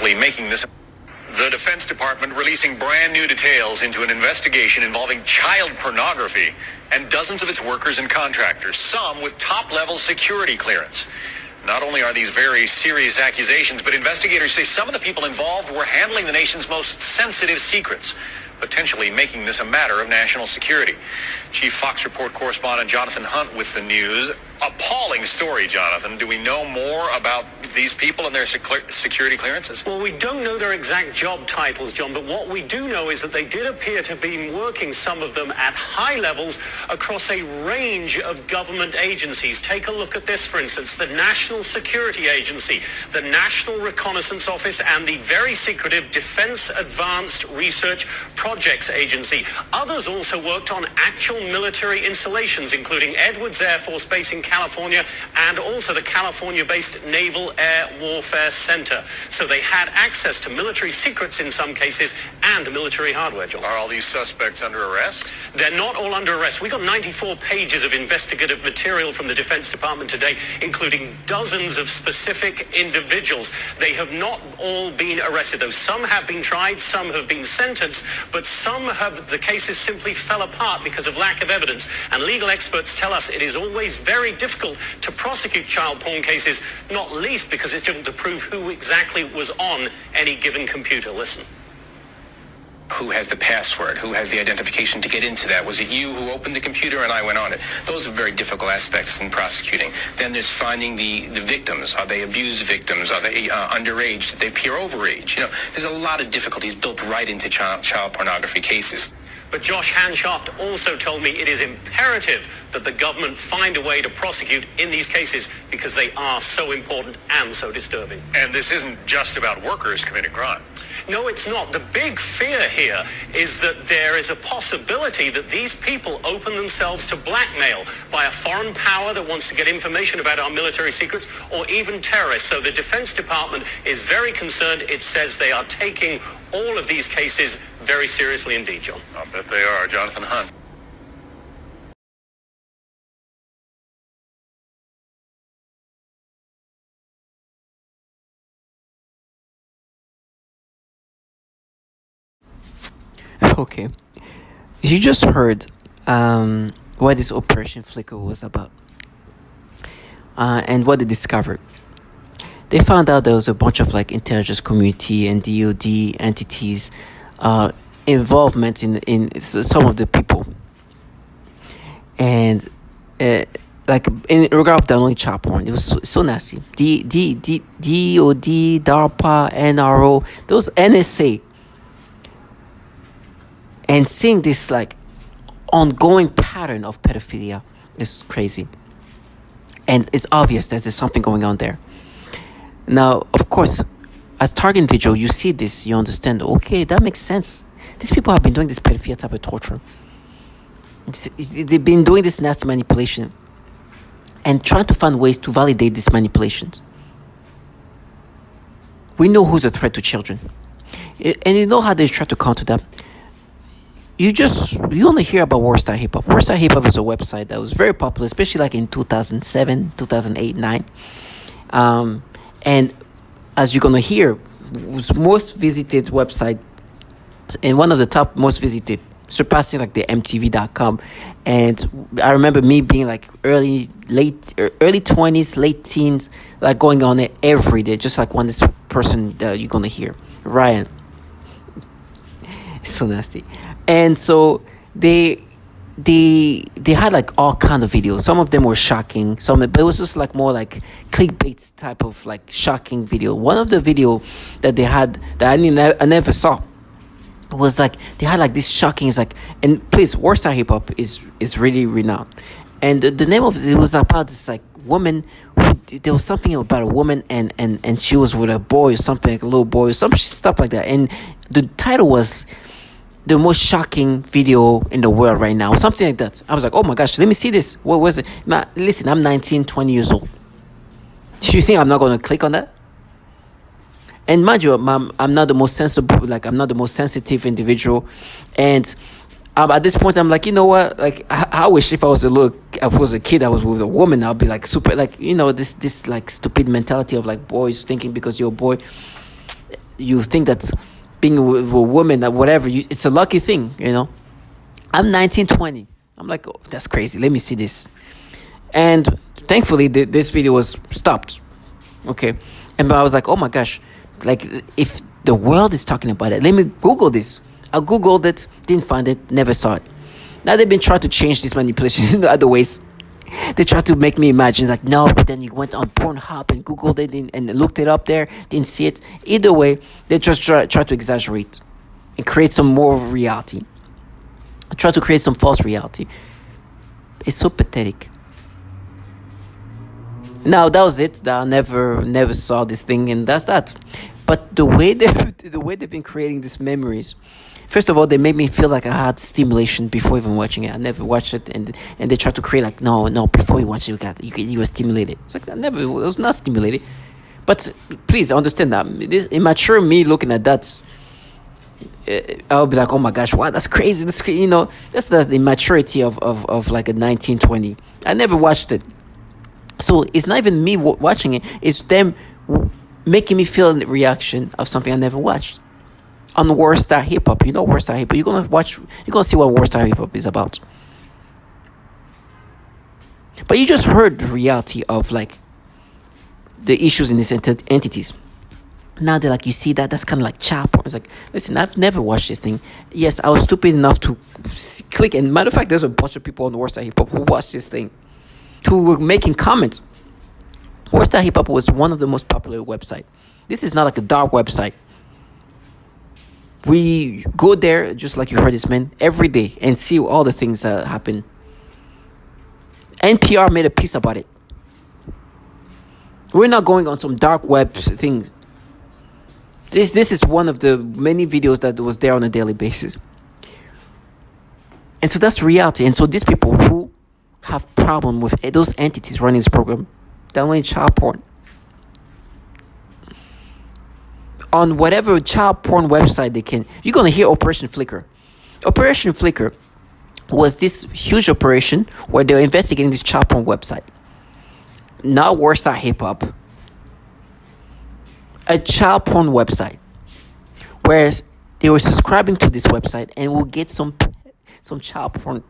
potentially making this. The Defense Department releasing brand new details into an investigation involving child pornography and dozens of its workers and contractors, some with top-level security clearance. Not only are these very serious accusations, but investigators say some of the people involved were handling the nation's most sensitive secrets, potentially making this a matter of national security. Chief Fox Report correspondent Jonathan Hunt with the news. Appalling story, Jonathan. Do we know more about these people and their security clearances? Well, we don't know their exact job titles, John, but what we do know is that they did appear to be working, some of them, at high levels across a range of government agencies. Take a look at this, for instance, the National Security Agency, the National Reconnaissance Office, and the very secretive Defense Advanced Research Projects Agency. Others also worked on actual military installations, including Edwards Air Force Base in California and also the California-based Naval Air Warfare Center. So they had access to military secrets in some cases and military hardware, John. Are all these suspects under arrest? They're not all under arrest. We got 94 pages of investigative material from the Defense Department today, including dozens of specific individuals. They have not all been arrested, though. Some have been tried, some have been sentenced, but the cases simply fell apart because of lack of evidence. And legal experts tell us it is always very difficult to prosecute child porn cases, not least because it's difficult to prove who exactly was on any given computer. Listen. Who has the password? Who has the identification to get into that? Was it you who opened the computer and I went on it? Those are very difficult aspects in prosecuting. Then there's finding the victims. Are they abused victims? Are they underage? Did they appear overage? There's a lot of difficulties built right into child pornography cases. But Josh Hanshaft also told me it is imperative that the government find a way to prosecute in these cases because they are so important and so disturbing. And this isn't just about workers committing crime. No, it's not. The big fear here is that there is a possibility that these people open themselves to blackmail by a foreign power that wants to get information about our military secrets, or even terrorists. So the Defense Department is very concerned. It says they are taking all of these cases very seriously indeed, John. I'll bet they are. Jonathan Hunt. Okay, you just heard what this Operation Flicker was about and what they discovered. They found out there was a bunch of intelligence community and DoD entities involvement in some of the people, and in regard of downloading child porn, it was so nasty. DoD, DARPA, NRO, those NSA. And seeing this ongoing pattern of pedophilia is crazy. And it's obvious that there's something going on there. Now, of course, as target individual, you see this, you understand, okay, that makes sense. These people have been doing this pedophilia type of torture. They've been doing this nasty manipulation and trying to find ways to validate these manipulations. We know who's a threat to children. And you know how they try to counter that? You only hear about Worldstarhiphop. Worldstarhiphop is a website that was very popular, especially in 2007, 2008, 9. And as you're going to hear, it was most visited website and one of the top most visited, surpassing the MTV.com. And I remember me being early 20s, late teens, going on it every day, just one this person that you're going to hear, Ryan. It's so nasty. And so they had all kind of videos. Some of them were shocking. But it was just more clickbait type of shocking video. One of the video that they had that I never saw was they had this shocking. And please, Worldstarhiphop is really renowned. And the name of it was about this woman who, there was something about a woman and she was with a boy or something, a little boy or some stuff like that. And the title was the most shocking video in the world right now, something like that. I was oh my gosh, let me see this. What was it? Now, listen, I'm 19, 20 years old. Do you think I'm not going to click on that? And mind you, I'm not the most sensible, I'm not the most sensitive individual. And at this point, I'm you know what? I wish if I was a kid, I was with a woman, I'd be super, this stupid mentality of boys thinking because you're a boy. you think that being with a woman or whatever, it's a lucky thing, you know. I'm 19, 20. I'm like, oh, that's crazy. Let me see this. And thankfully, this video was stopped. Okay. And but I was like, oh my gosh, like if the world is talking about it, let me Google this. I Googled it, didn't find it, never saw it. Now they've been trying to change this manipulation in other ways. They tried to make me imagine, like, no, but then you went on Pornhub and Googled it and looked it up there, didn't see it. Either way, they just try to exaggerate and create some more reality. Try to create some false reality. It's so pathetic. Now that was it. I never saw this thing, and that's that. But the way they've been creating these memories, first of all, they made me feel like I had stimulation before even watching it. I never watched it, and they tried to create like, no, before you watch it, you were stimulated. It's like it was not stimulated. But please understand that this immature me looking at that, I'll be like, oh my gosh, wow, that's crazy. That's you know, that's the immaturity of like a 1920. I never watched it. So it's not even me watching it. It's them making me feel the reaction of something I never watched. On Worldstarhiphop, you know Worldstarhiphop. You're gonna see what Worldstarhiphop is about. But you just heard the reality of like the issues in these entities. Now they're like, you see that's kind of like child porn. It's like, listen, I've never watched this thing. Yes, I was stupid enough to click. And matter of fact, there's a bunch of people on Worldstarhiphop who watched this thing, who were making comments. Worldstarhiphop was one of the most popular websites. This is not like a dark website. We go there, just like you heard this man, every day and see all the things that happen. NPR made a piece about it. We're not going on some dark web thing. This is one of the many videos that was there on a daily basis. And so that's reality. And so these people who have problem with those entities running this program, downloading child porn on whatever child porn website they can, you're going to hear Operation Flicker. Operation Flicker was this huge operation where they were investigating this child porn website. Not Worldstarhiphop. A child porn website. Whereas they were subscribing to this website and will get some child porn.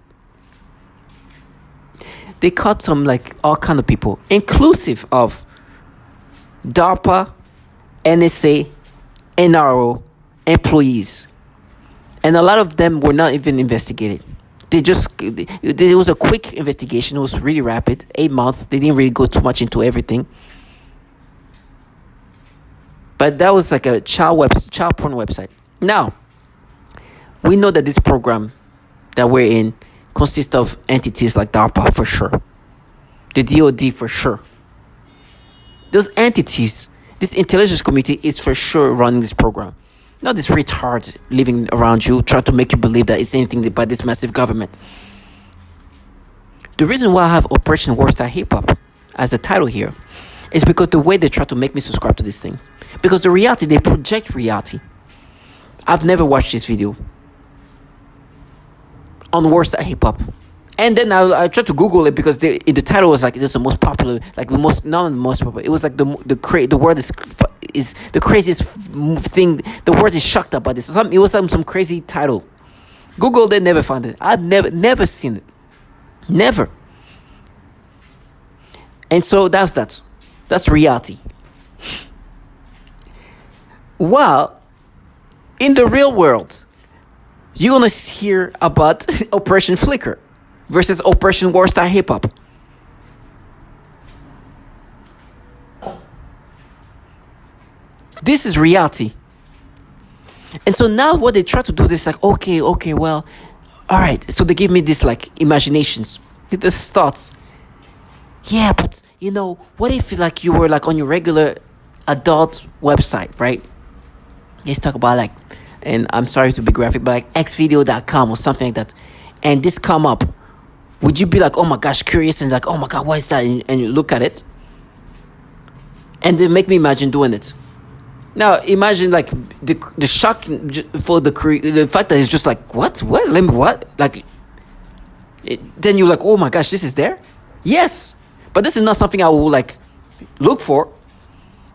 They caught some like all kind of people, inclusive of DARPA, NSA, NRO employees, and a lot of them were not even investigated. There was a quick investigation. It was really rapid, 8 months. They didn't really go too much into everything, but that was like a child porn website. Now we know that this program that we're in consists of entities like DARPA for sure, the DoD for sure. Those entities, this intelligence community is for sure running this program. Not this retard living around you, trying to make you believe that it's anything by this massive government. The reason why I have Operation Worldstarhiphop as a title here is because the way they try to make me subscribe to these things. Because the reality, they project reality. I've never watched this video on Worldstarhiphop. And then I tried to Google it because the title was like, this is the most popular, like the most, not the most popular. It was like the word is the craziest thing. The word is shocked up by this. It was some crazy title. Googled it, never found it. I've never seen it. Never. And so that's that. That's reality. While in the real world, you're gonna hear about Operation Flicker versus Operation Worldstarhiphop. This is reality. And so now what they try to do is like, okay, well, all right. So they give me this like imaginations, this thoughts. Yeah, but you know, what if like you were like on your regular adult website, right? Let's talk about like, and I'm sorry to be graphic, but like xvideo.com or something like that. And this come up. Would you be like, oh my gosh, curious and like, oh my God, what is that? And you look at it. And they make me imagine doing it. Now, imagine like the shock for the fact that it's just like, what? Let me, what? Like, then you're like, oh my gosh, this is there? Yes. But this is not something I will like look for.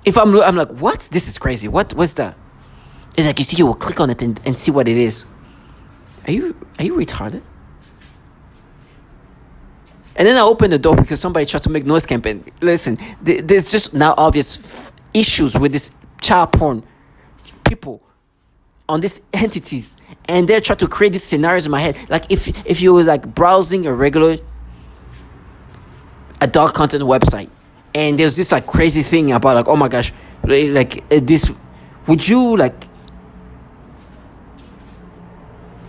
If I'm like, what? This is crazy. What's that? It's like you will click on it and see what it is. Are you retarded? And then I open the door because somebody tried to make noise campaign. Listen, there's just now obvious issues with this child porn people on these entities, and they're trying to create these scenarios in my head. Like if you were like browsing a regular adult content website, and there's this like crazy thing about like, oh my gosh, like this, would you like,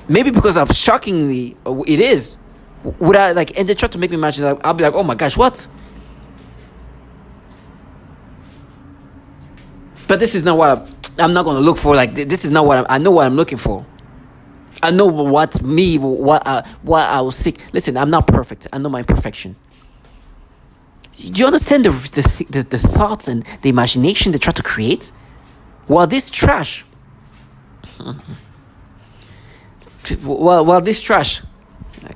maybe because of shockingly it is, would I like, and they try to make me imagine, like, I'll be like, oh my gosh, what? But this is not what I'm not going to look for. Like, this is not what I know what I'm looking for. I know what I will seek. Listen, I'm not perfect. I know my imperfection. Do you understand the thoughts and the imagination they try to create? While this trash, I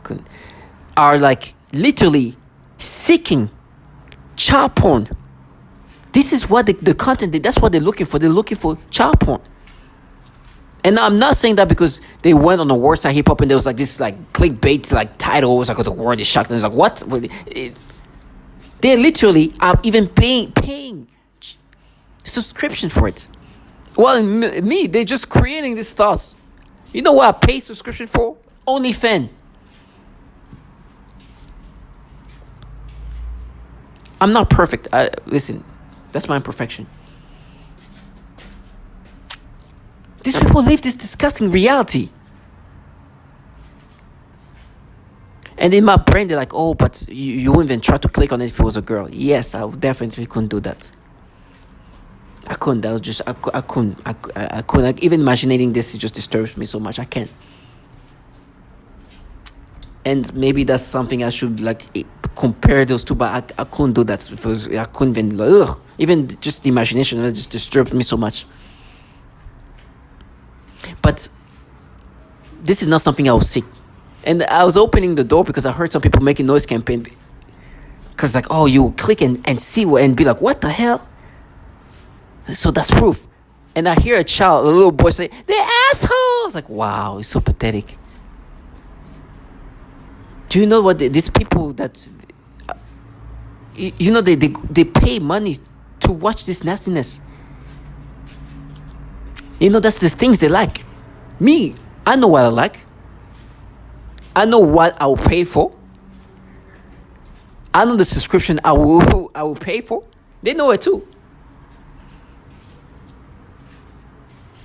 couldn't, are like literally seeking child porn. This is what the content, that's what they're looking for. They're looking for child porn. And I'm not saying that because they went on the Worldstarhiphop and there was like this like clickbait like title. It was like, oh, the world is shocked. And it's like, what? They literally are even paying subscription for it. Well, me, they're just creating these thoughts. You know what I pay subscription for? OnlyFans. I'm not perfect. Listen, that's my imperfection. These people live this disgusting reality. And in my brain, they're like, oh, but you wouldn't even try to click on it if it was a girl. Yes, I definitely couldn't do that. I couldn't. That was just, I couldn't. I couldn't. Like, even imagining this, it just disturbs me so much. I can't. And maybe that's something I should like compare those two, but I couldn't do that. I couldn't even, even just the imagination, it just disturbed me so much. But this is not something I will seek. And I was opening the door because I heard some people making noise campaign. Because like, oh, you click and see and be like, what the hell? So that's proof. And I hear a little boy say, they're assholes. Like, wow, it's so pathetic. Do you know what these people that, you know, they pay money to watch this nastiness. You know, that's the things they like. Me, I know what I like. I know what I will pay for. I know the subscription I will pay for. They know it too.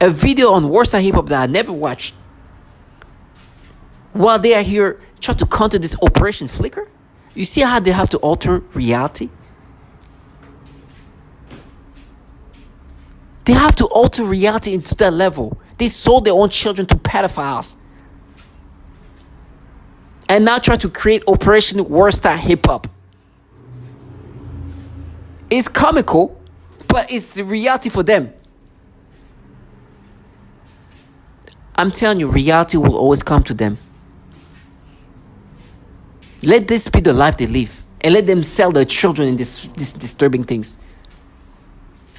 A video on Worldstarhiphop that I never watched, while they are here trying to counter this Operation Flicker. You see how they have to alter reality? They have to alter reality into that level. They sold their own children to pedophiles. And now try to create Operation Worldstarhiphop. It's comical, but it's the reality for them. I'm telling you, reality will always come to them. Let this be the life they live. And let them sell their children in these disturbing things.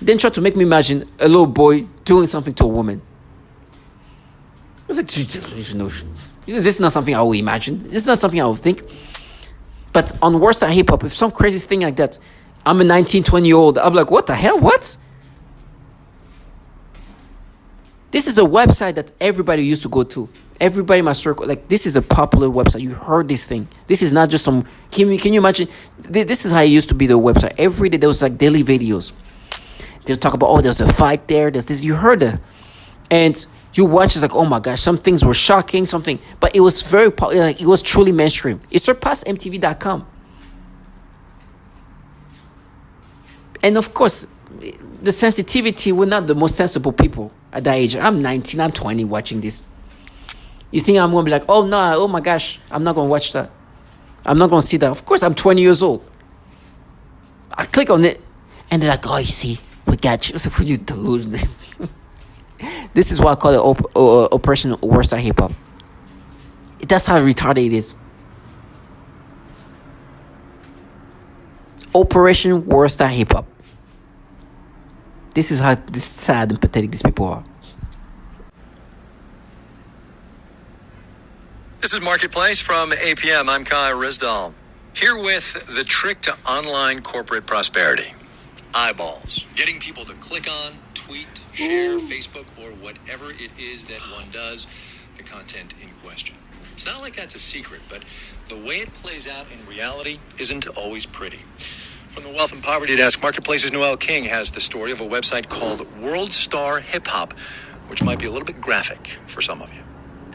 Then try to make me imagine a little boy doing something to a woman. It's like, this is not something I will imagine. This is not something I will think. But on Worldstarhiphop, if some crazy thing like that, I'm a 19, 20-year-old, I'm like, what the hell? What? This is a website that everybody used to go to. Everybody in my circle, like, this is a popular website. You heard this thing. This is not just some, can you imagine? This is how it used to be the website. Every day there was like daily videos. They'll talk about, oh, there's a fight there, there's this, you heard it. And you watch, it's like, oh my gosh, some things were shocking, something. But it was very, like, it was truly mainstream. It surpassed MTV.com. And of course, the sensitivity, we're not the most sensible people at that age. I'm 19, I'm 20 watching this. You think I'm going to be like, oh no, oh my gosh, I'm not going to watch that. I'm not going to see that. Of course, I'm 20 years old. I click on it, and they're like, oh, you see, we got you. So you delusion. This is what I call it Operation Worldstarhiphop. That's how retarded it is. Operation Worldstarhiphop. This is how sad and pathetic these people are. This is Marketplace from APM. I'm Kai Rizdal. Here with the trick to online corporate prosperity. Eyeballs. Getting people to click on, tweet, share, Facebook, or whatever it is that one does, the content in question. It's not like that's a secret, but the way it plays out in reality isn't always pretty. From the Wealth and Poverty Desk, Marketplace's Noel King has the story of a website called Worldstarhiphop, which might be a little bit graphic for some of you.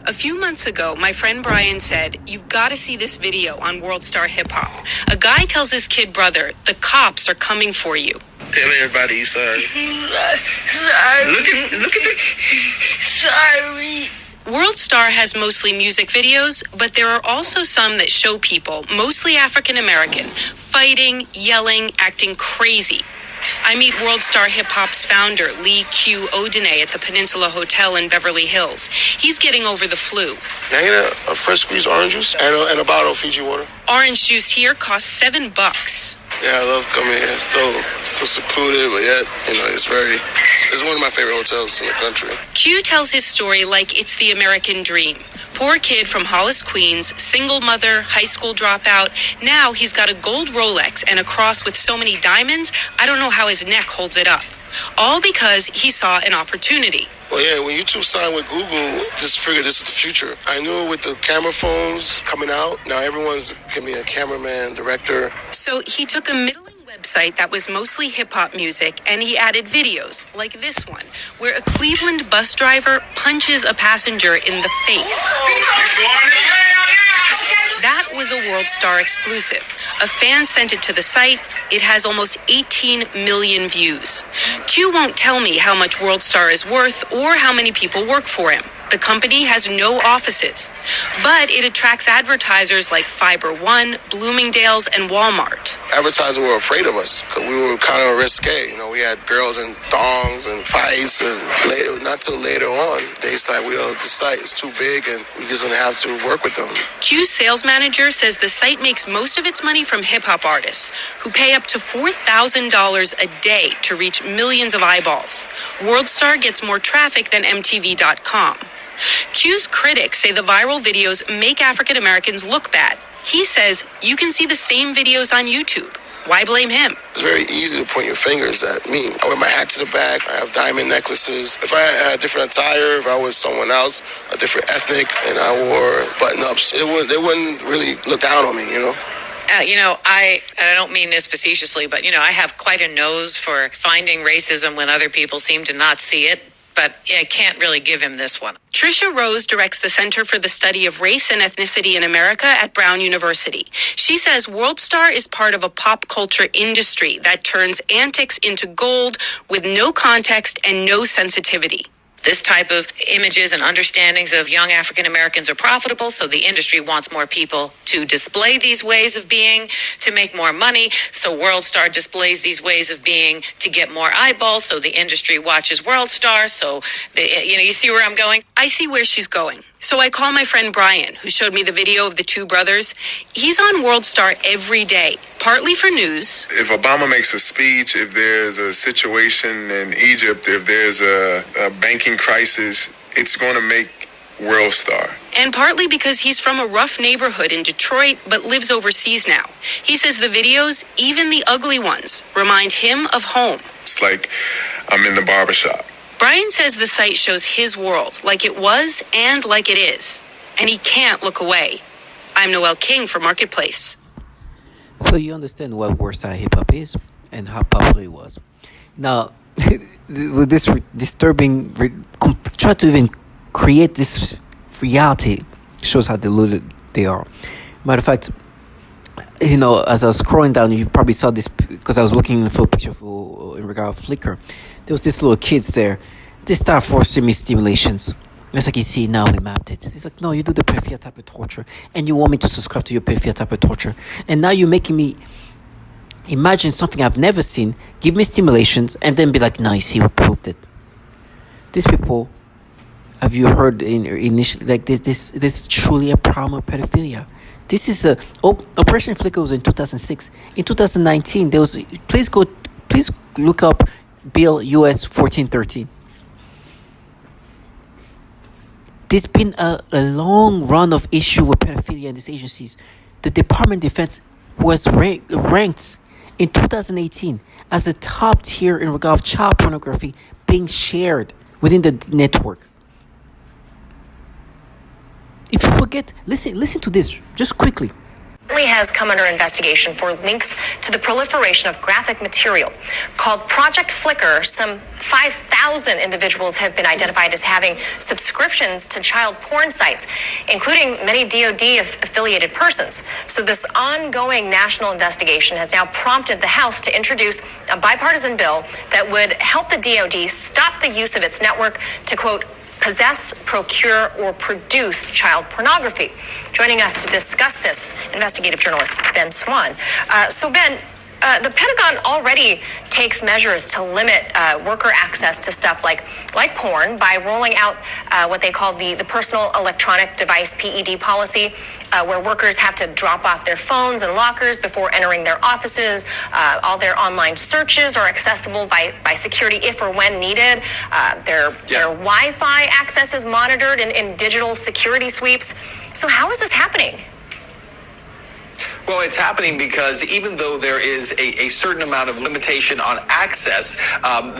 A few months ago, my friend Brian said, "You've got to see this video on Worldstarhiphop. A guy tells his kid brother, the cops are coming for you. Tell everybody you're sorry. Sorry. Look at the... Sorry. Worldstar has mostly music videos, but there are also some that show people, mostly African American, fighting, yelling, acting crazy. I meet Worldstar Hip Hop's founder, Lee Q. Odene, at the Peninsula Hotel in Beverly Hills. He's getting over the flu. Can I get a fresh squeezed orange juice and a bottle of Fiji water? Orange juice here costs $7. Yeah, I love coming here. So secluded, but yet, it's one of my favorite hotels in the country. Q tells his story like it's the American dream. Poor kid from Hollis, Queens, single mother, high school dropout. Now he's got a gold Rolex and a cross with so many diamonds, I don't know how his neck holds it up. All because he saw an opportunity. Well, yeah, when YouTube signed with Google, just figured this is the future. I knew with the camera phones coming out, now everyone's can be a cameraman, director. So he took a middling website that was mostly hip-hop music, and he added videos, like this one, where a Cleveland bus driver punches a passenger in the face. That was a Worldstar exclusive. A fan sent it to the site. It has almost 18 million views. Q won't tell me how much Worldstar is worth or how many people work for him. The company has no offices, but it attracts advertisers like Fiber One, Bloomingdale's, and Walmart. Advertisers were afraid of us because we were kind of risque. We had girls in thongs and fights, and not till later on, they decided, the site is too big and we're just going to have to work with them. Q's sales manager says the site makes most of its money from hip-hop artists who pay up to $4,000 a day to reach millions of eyeballs. Worldstar gets more traffic than MTV.com. Q's critics say the viral videos make African Americans look bad. He says you can see the same videos on YouTube. Why blame him? It's very easy to point your fingers at me. I wear my hat to the back. I have diamond necklaces. If I had a different attire, if I was someone else, a different ethnic, and I wore button-ups, they wouldn't really look down on me, I don't mean this facetiously, but, I have quite a nose for finding racism when other people seem to not see it. But I can't really give him this one. Trisha Rose directs the Center for the Study of Race and Ethnicity in America at Brown University. She says Worldstar is part of a pop culture industry that turns antics into gold with no context and no sensitivity. This type of images and understandings of young African Americans are profitable, so the industry wants more people to display these ways of being to make more money. So Worldstar displays these ways of being to get more eyeballs, so the industry watches Worldstar. So, you see where I'm going? I see where she's going. So I call my friend Brian, who showed me the video of the two brothers. He's on Worldstar every day, partly for news. If Obama makes a speech, if there's a situation in Egypt, if there's a banking crisis, it's going to make Worldstar. And partly because he's from a rough neighborhood in Detroit, but lives overseas now. He says the videos, even the ugly ones, remind him of home. It's like I'm in the barbershop. Brian says the site shows his world, like it was and like it is. And he can't look away. I'm Noel King for Marketplace. So you understand what Worldstar Hip Hop is and how popular it was. Now, with this disturbing, try to even create this reality shows how deluded they are. Matter of fact, as I was scrolling down, you probably saw this because I was looking for a picture in regard to Flicker. There was this little kids there. They start forcing me stimulations. It's like, you see, now we mapped it. It's like, no, you do the pedophilia type of torture, and you want me to subscribe to your pedophilia type of torture. And now you're making me imagine something I've never seen, give me stimulations, and then be like, no, you see, we proved it. These people, have you heard initially, like this is truly a problem of pedophilia. This is Operation Flicker was in 2006. In 2019, there was, please look up Bill US 1413. there's been a long run of issue with pedophilia in these agencies. The Department of Defense was ranked in 2018 as the top tier in regard of child pornography being shared within the network. If you forget, listen to this just quickly. Has come under investigation for links to the proliferation of graphic material. Called Project Flicker, some 5,000 individuals have been identified as having subscriptions to child porn sites, including many DoD-affiliated persons. So this ongoing national investigation has now prompted the House to introduce a bipartisan bill that would help the DoD stop the use of its network to, quote, possess, procure, or produce child pornography. Joining us to discuss this, investigative journalist Ben Swan. So Ben, the Pentagon already takes measures to limit worker access to stuff like porn by rolling out what they call the Personal Electronic Device PED policy, where workers have to drop off their phones and lockers before entering their offices. All their online searches are accessible by security if or when needed. Their Wi-Fi access is monitored in digital security sweeps. So how is this happening? Well, it's happening because even though there is a certain amount of limitation on access,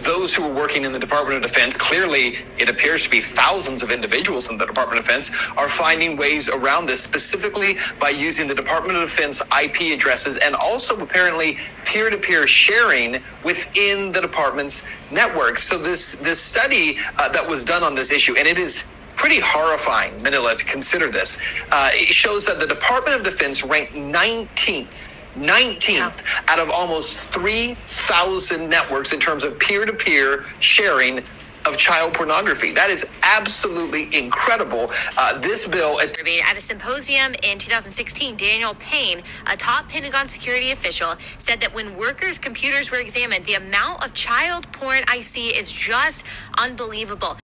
those who are working in the Department of Defense, clearly it appears to be thousands of individuals in the Department of Defense, are finding ways around this, specifically by using the Department of Defense IP addresses and also apparently peer-to-peer sharing within the department's network. So this study that was done on this issue, and it is pretty horrifying, Manila, to consider this. It shows that the Department of Defense ranked 19th out of almost 3,000 networks in terms of peer-to-peer sharing of child pornography. That is absolutely incredible. This bill... At a symposium in 2016, Daniel Payne, a top Pentagon security official, said that when workers' computers were examined, the amount of child porn I see is just unbelievable.